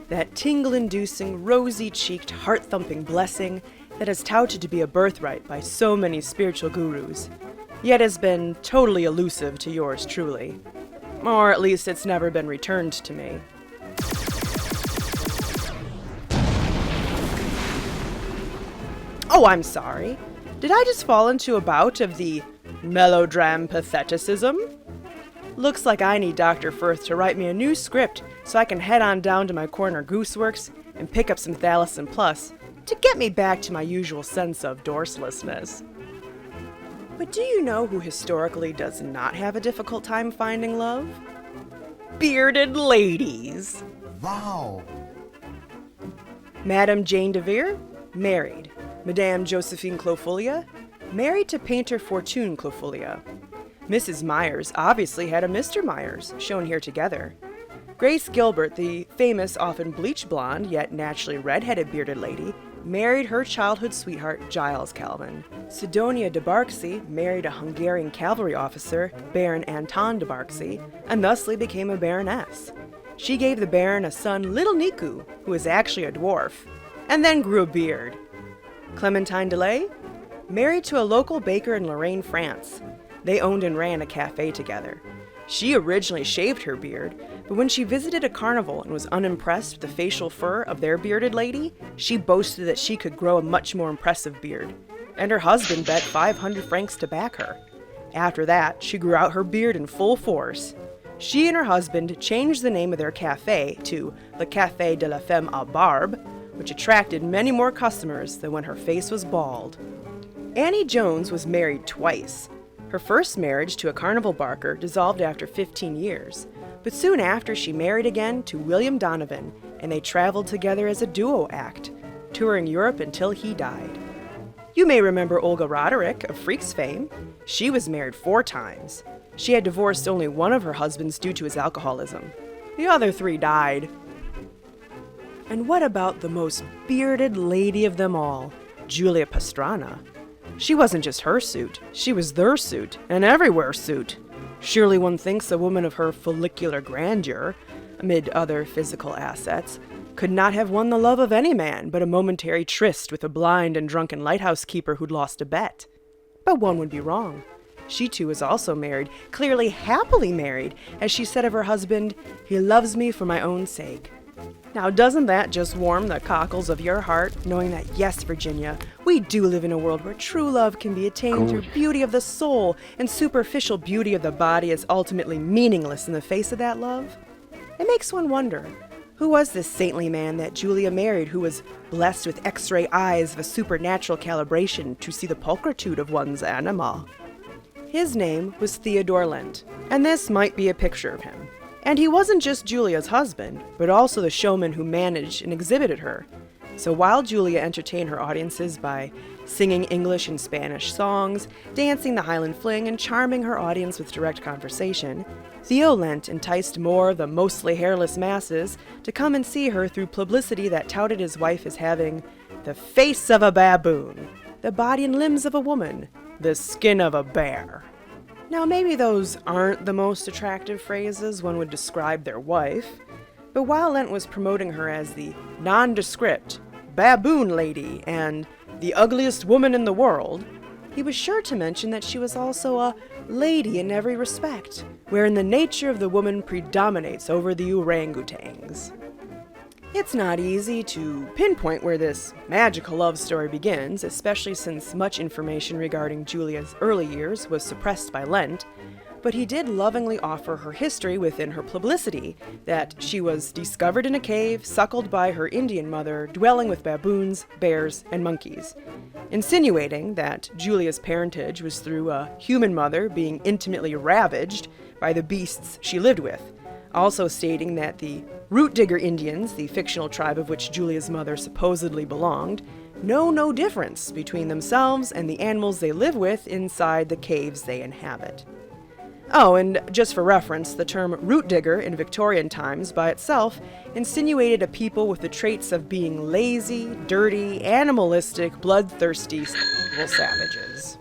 that tingle-inducing, rosy-cheeked, heart-thumping blessing that is touted to be a birthright by so many spiritual gurus, yet has been totally elusive to yours truly. Or at least it's never been returned to me. Oh, I'm sorry. Did I just fall into a bout of the melodram patheticism? Looks like I need Dr. Firth to write me a new script so I can head on down to my corner Gooseworks and pick up some Thalassin Plus to get me back to my usual sense of dorselessness. But do you know who historically does not have a difficult time finding love? Bearded ladies. Wow. Madame Jane de Vere, married. Madame Josephine Clofulia, married to painter Fortune Clofulia. Mrs. Myers obviously had a Mr. Myers, shown here together. Grace Gilbert, the famous, often bleach blonde, yet naturally red-headed bearded lady, married her childhood sweetheart, Giles Calvin. Sidonia de Barksey married a Hungarian cavalry officer, Baron Anton de Barksey, and thusly became a baroness. She gave the baron a son, Little Niku, who was actually a dwarf, and then grew a beard. Clementine DeLay, married to a local baker in Lorraine, France. They owned and ran a cafe together. She originally shaved her beard, but when she visited a carnival and was unimpressed with the facial fur of their bearded lady, she boasted that she could grow a much more impressive beard, and her husband bet 500 francs to back her. After that, she grew out her beard in full force. She and her husband changed the name of their cafe to Le Café de la Femme à Barbe, which attracted many more customers than when her face was bald. Annie Jones was married twice. Her first marriage to a carnival barker dissolved after 15 years, but soon after she married again to William Donovan, and they traveled together as a duo act, touring Europe until he died. You may remember Olga Roderick of Freaks fame. She was married 4 times. She had divorced only one of her husbands due to his alcoholism. The other 3 died. And what about the most bearded lady of them all, Julia Pastrana? She wasn't just her suit, she was their suit, an everywhere suit. Surely one thinks a woman of her follicular grandeur, amid other physical assets, could not have won the love of any man but a momentary tryst with a blind and drunken lighthouse keeper who'd lost a bet. But one would be wrong. She too was also married, clearly happily married, as she said of her husband, "He loves me for my own sake." Now, doesn't that just warm the cockles of your heart, knowing that, yes, Virginia, we do live in a world where true love can be attained through beauty of the soul, and superficial beauty of the body is ultimately meaningless in the face of that love? It makes one wonder, who was this saintly man that Julia married who was blessed with X-ray eyes of a supernatural calibration to see the pulchritude of one's anima? His name was Theodore Lent, and this might be a picture of him. And he wasn't just Julia's husband, but also the showman who managed and exhibited her. So while Julia entertained her audiences by singing English and Spanish songs, dancing the Highland Fling, and charming her audience with direct conversation, Theo Lent enticed more of the mostly hairless masses to come and see her through publicity that touted his wife as having the face of a baboon, the body and limbs of a woman, the skin of a bear. Now, maybe those aren't the most attractive phrases one would describe their wife, but while Lent was promoting her as the nondescript baboon lady and the ugliest woman in the world, he was sure to mention that she was also a lady in every respect, wherein the nature of the woman predominates over the orangutans. It's not easy to pinpoint where this magical love story begins, especially since much information regarding Julia's early years was suppressed by Lent, but he did lovingly offer her history within her publicity, that she was discovered in a cave, suckled by her Indian mother, dwelling with baboons, bears, and monkeys, insinuating that Julia's parentage was through a human mother being intimately ravaged by the beasts she lived with, also stating that the Root Digger Indians, the fictional tribe of which Julia's mother supposedly belonged, know no difference between themselves and the animals they live with inside the caves they inhabit. Oh, and just for reference, the term root digger in Victorian times by itself insinuated a people with the traits of being lazy, dirty, animalistic, bloodthirsty savages.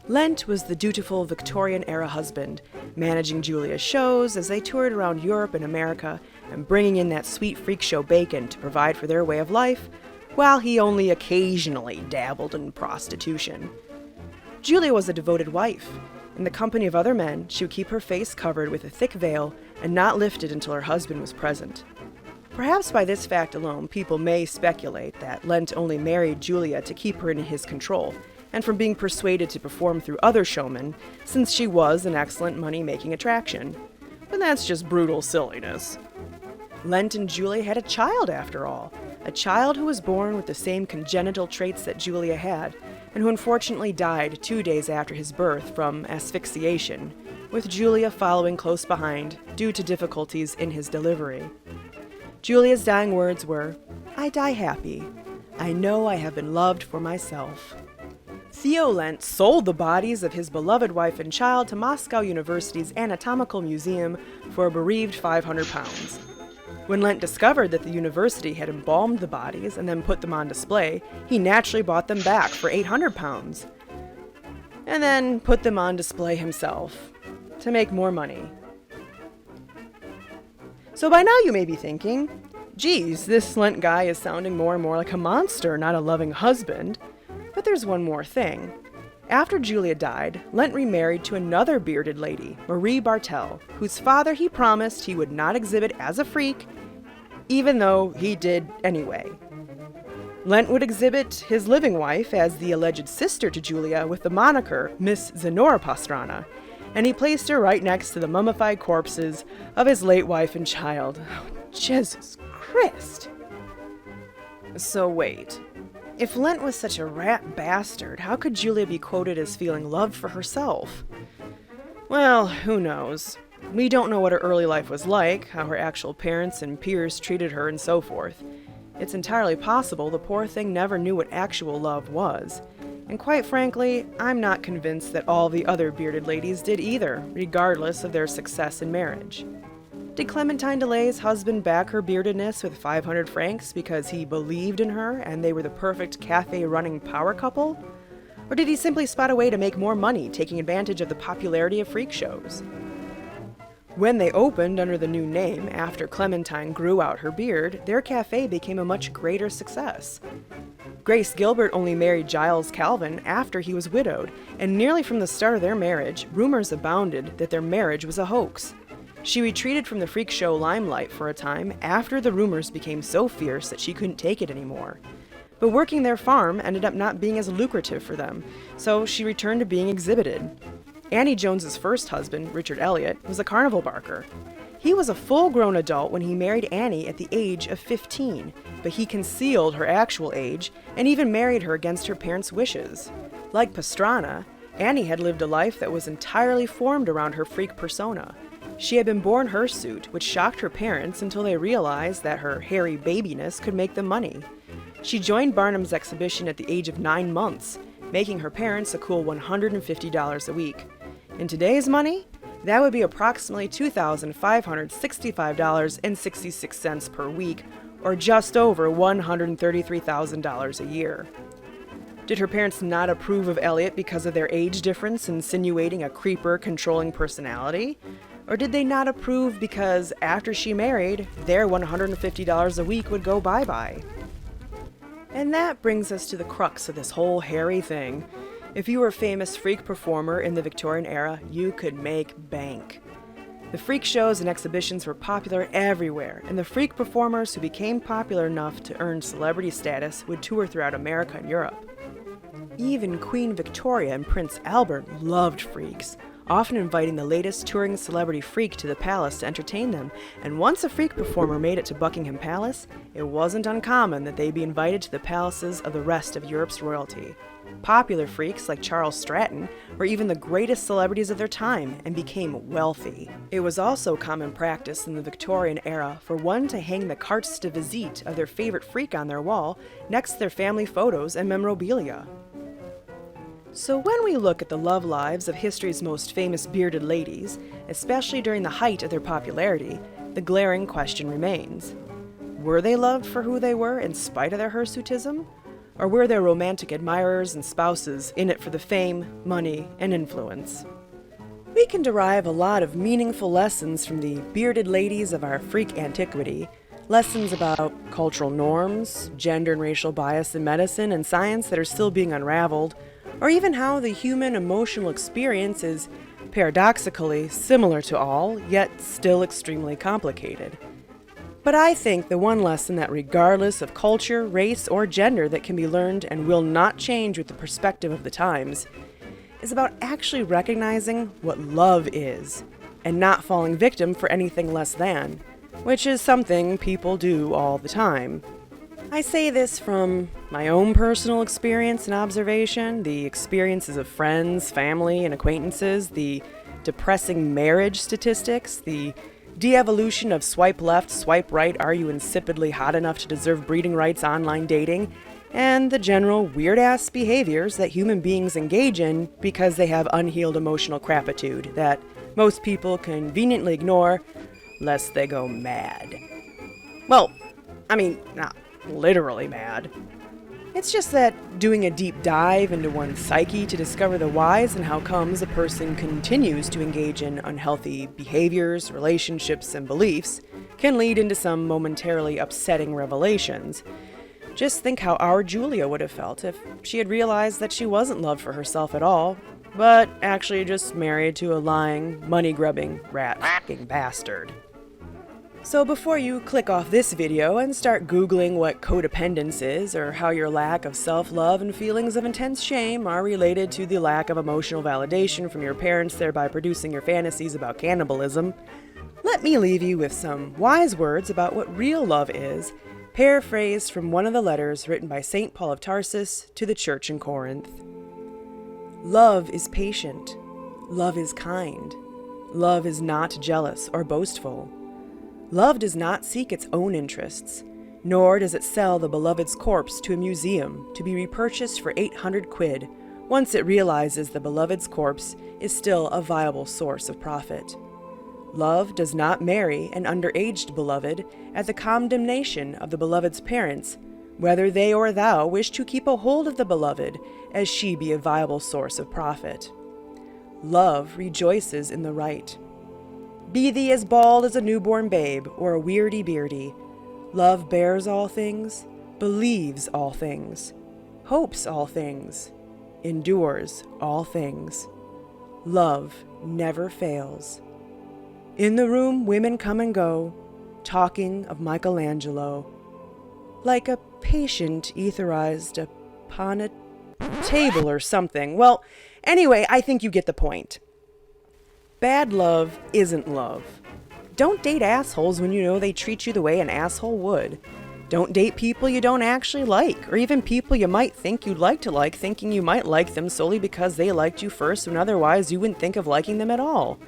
Lent was the dutiful Victorian-era husband, managing Julia's shows as they toured around Europe and America, and bringing in that sweet Freakshow bacon to provide for their way of life, while he only occasionally dabbled in prostitution. Julia was a devoted wife. In the company of other men, she would keep her face covered with a thick veil and not lifted until her husband was present. Perhaps by this fact alone, people may speculate that Lent only married Julia to keep her in his control, and from being persuaded to perform through other showmen, since she was an excellent money-making attraction. But that's just brutal silliness. Lent and Julia had a child, after all. A child who was born with the same congenital traits that Julia had, and who unfortunately died 2 days after his birth from asphyxiation, with Julia following close behind due to difficulties in his delivery. Julia's dying words were, "I die happy. I know I have been loved for myself." Theo Lent sold the bodies of his beloved wife and child to Moscow University's Anatomical Museum for a bereaved 500 pounds. When Lent discovered that the university had embalmed the bodies and then put them on display, he naturally bought them back for 800 pounds. And then put them on display himself, to make more money. So by now you may be thinking, geez, this Lent guy is sounding more and more like a monster, not a loving husband. But there's one more thing. After Julia died, Lent remarried to another bearded lady, Marie Bartel, whose father he promised he would not exhibit as a freak, even though he did anyway. Lent would exhibit his living wife as the alleged sister to Julia with the moniker Miss Zenora Pastrana, and he placed her right next to the mummified corpses of his late wife and child. Oh, Jesus Christ! So wait. If Lent was such a rat bastard, how could Julia be quoted as feeling love for herself? Well, who knows? We don't know what her early life was like, how her actual parents and peers treated her, and so forth. It's entirely possible the poor thing never knew what actual love was. And quite frankly, I'm not convinced that all the other bearded ladies did either, regardless of their success in marriage. Did Clementine DeLay's husband back her beardedness with 500 francs because he believed in her and they were the perfect cafe-running power couple? Or did he simply spot a way to make more money, taking advantage of the popularity of freak shows? When they opened under the new name after Clementine grew out her beard, their cafe became a much greater success. Grace Gilbert only married Giles Calvin after he was widowed, and nearly from the start of their marriage, rumors abounded that their marriage was a hoax. She retreated from the freak show limelight for a time after the rumors became so fierce that she couldn't take it anymore. But working their farm ended up not being as lucrative for them, so she returned to being exhibited. Annie Jones's first husband, Richard Elliott, was a carnival barker. He was a full-grown adult when he married Annie at the age of 15, but he concealed her actual age and even married her against her parents' wishes. Like Pastrana, Annie had lived a life that was entirely formed around her freak persona. She had been born hirsute, which shocked her parents until they realized that her hairy babiness could make them money. She joined Barnum's exhibition at the age of 9 months, making her parents a cool $150 a week. In today's money, that would be approximately $2,565.66 per week, or just over $133,000 a year. Did her parents not approve of Elliot because of their age difference, insinuating a creeper, controlling personality? Or did they not approve because after she married, their $150 a week would go bye-bye? And that brings us to the crux of this whole hairy thing. If you were a famous freak performer in the Victorian era, you could make bank. The freak shows and exhibitions were popular everywhere, and the freak performers who became popular enough to earn celebrity status would tour throughout America and Europe. Even Queen Victoria and Prince Albert loved freaks, often inviting the latest touring celebrity freak to the palace to entertain them, and once a freak performer made it to Buckingham Palace, it wasn't uncommon that they be invited to the palaces of the rest of Europe's royalty. Popular freaks like Charles Stratton were even the greatest celebrities of their time and became wealthy. It was also common practice in the Victorian era for one to hang the cartes de visite of their favorite freak on their wall next to their family photos and memorabilia. So when we look at the love lives of history's most famous bearded ladies, especially during the height of their popularity, the glaring question remains. Were they loved for who they were in spite of their hirsutism? Or were their romantic admirers and spouses in it for the fame, money, and influence? We can derive a lot of meaningful lessons from the bearded ladies of our freak antiquity. Lessons about cultural norms, gender and racial bias in medicine and science that are still being unraveled, or even how the human emotional experience is paradoxically similar to all, yet still extremely complicated. But I think the one lesson that regardless of culture, race, or gender that can be learned and will not change with the perspective of the times is about actually recognizing what love is and not falling victim for anything less than, which is something people do all the time. I say this from my own personal experience and observation, the experiences of friends, family, and acquaintances, the depressing marriage statistics, the de-evolution of swipe left, swipe right, are you insipidly hot enough to deserve breeding rights online dating, and the general weird-ass behaviors that human beings engage in because they have unhealed emotional crapitude that most people conveniently ignore lest they go mad. Well, I mean, not literally mad. It's just that doing a deep dive into one's psyche to discover the whys and how comes a person continues to engage in unhealthy behaviors, relationships, and beliefs can lead into some momentarily upsetting revelations. Just think how our Julia would have felt if she had realized that she wasn't loved for herself at all, but actually just married to a lying, money-grubbing, rat-f***ing bastard. So before you click off this video and start Googling what codependence is or how your lack of self-love and feelings of intense shame are related to the lack of emotional validation from your parents, thereby producing your fantasies about cannibalism, let me leave you with some wise words about what real love is, paraphrased from one of the letters written by St. Paul of Tarsus to the church in Corinth. Love is patient. Love is kind. Love is not jealous or boastful. Love does not seek its own interests, nor does it sell the beloved's corpse to a museum to be repurchased for 800 quid once it realizes the beloved's corpse is still a viable source of profit. Love does not marry an underaged beloved at the condemnation of the beloved's parents, whether they or thou wish to keep a hold of the beloved, as she be a viable source of profit. Love rejoices in the right. Be thee as bald as a newborn babe, or a weirdy-beardy. Love bears all things, believes all things, hopes all things, endures all things. Love never fails. In the room women come and go, talking of Michelangelo, like a patient etherized upon a table or something. Well, anyway, I think you get the point. Bad love isn't love. Don't date assholes when you know they treat you the way an asshole would. Don't date people you don't actually like, or even people you might think you'd like to like, thinking you might like them solely because they liked you first when otherwise you wouldn't think of liking them at all.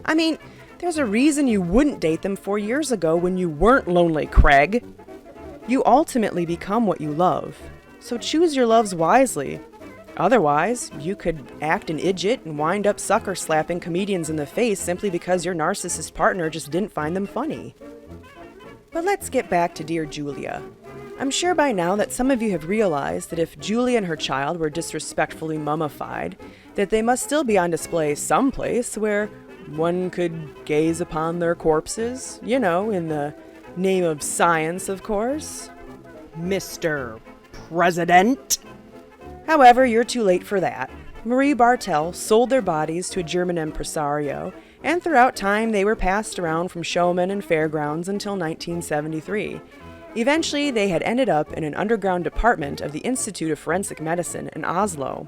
I mean, there's a reason you wouldn't date them 4 years ago when you weren't lonely, Craig. You ultimately become what you love, so choose your loves wisely. Otherwise, you could act an idiot and wind up sucker-slapping comedians in the face simply because your narcissist partner just didn't find them funny. But let's get back to dear Julia. I'm sure by now that some of you have realized that if Julia and her child were disrespectfully mummified, that they must still be on display someplace where one could gaze upon their corpses, you know, in the name of science, of course. Mr. President. However, you're too late for that. Marie Bartel sold their bodies to a German impresario, and throughout time they were passed around from showmen and fairgrounds until 1973. Eventually, they had ended up in an underground department of the Institute of Forensic Medicine in Oslo.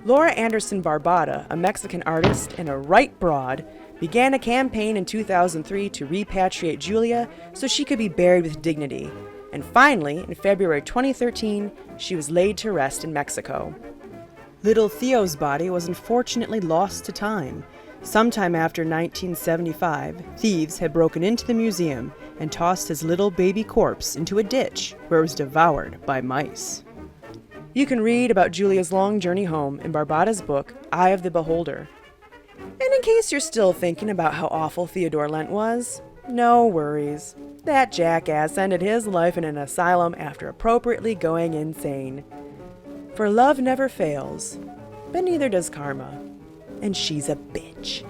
Laura Anderson Barbata, a Mexican artist and a right broad, began a campaign in 2003 to repatriate Julia so she could be buried with dignity. And finally, in February 2013, she was laid to rest in Mexico. Little Theo's body was unfortunately lost to time. Sometime after 1975, thieves had broken into the museum and tossed his little baby corpse into a ditch where it was devoured by mice. You can read about Julia's long journey home in Barbata's book, Eye of the Beholder. And in case you're still thinking about how awful Theodore Lent was, no worries. That jackass ended his life in an asylum after appropriately going insane. For love never fails, but neither does karma. and she's a bitch.